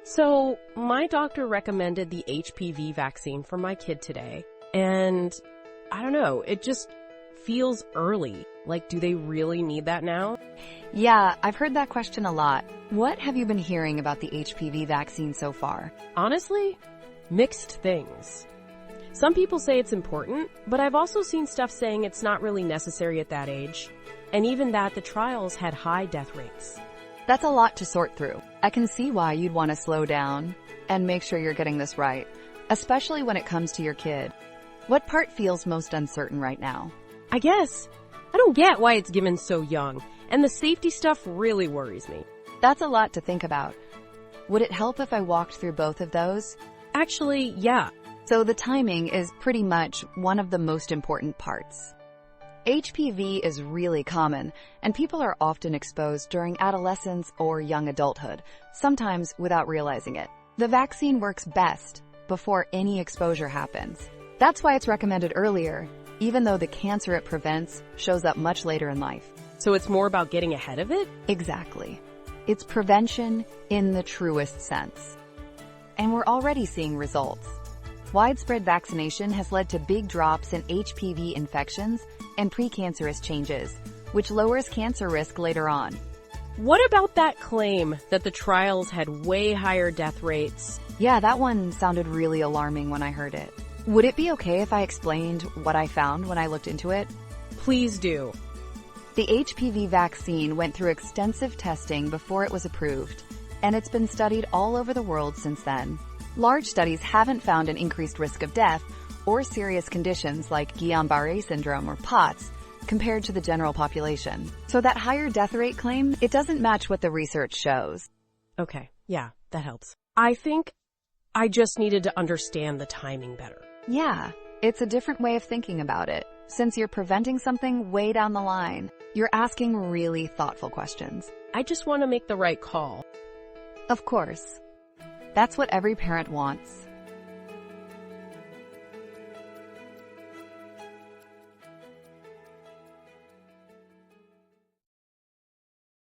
So, my doctor recommended the HPV vaccine for my kid today, and I don't know, it just feels early. Like, do they really need that now? Yeah, I've heard that question a lot. What have you been hearing about the HPV vaccine so far? Honestly, mixed things. Some people say it's important, but I've also seen stuff saying it's not really necessary at that age, and even that the trials had high death rates. That's a lot to sort through. I can see why you'd want to slow down and make sure you're getting this right, especially when it comes to your kid. What part feels most uncertain right now? I guess I don't get why it's given so young, and the safety stuff really worries me. That's a lot to think about. Would it help if I walked through both of those? Actually, yeah. So the timing is pretty much one of the most important parts. HPV is really common, and people are often exposed during adolescence or young adulthood, sometimes without realizing it. The vaccine works best before any exposure happens. That's why it's recommended earlier, even though the cancer it prevents shows up much later in life. So it's more about getting ahead of it? Exactly. It's prevention in the truest sense. And we're already seeing results. Widespread vaccination has led to big drops in HPV infections and precancerous changes, which lowers cancer risk later on. What about that claim that the trials had way higher death rates? Yeah, that one sounded really alarming when I heard it. Would it be okay if I explained what I found when I looked into it? Please do. The HPV vaccine went through extensive testing before it was approved, and it's been studied all over the world since then. Large studies haven't found an increased risk of death or serious conditions like Guillain-Barré syndrome or POTS compared to the general population. So that higher death rate claim, it doesn't match what the research shows. Okay, yeah, that helps. I think I just needed to understand the timing better. Yeah, it's a different way of thinking about it. Since you're preventing something way down the line, you're asking really thoughtful questions. I just want to make the right call. Of course. That's what every parent wants.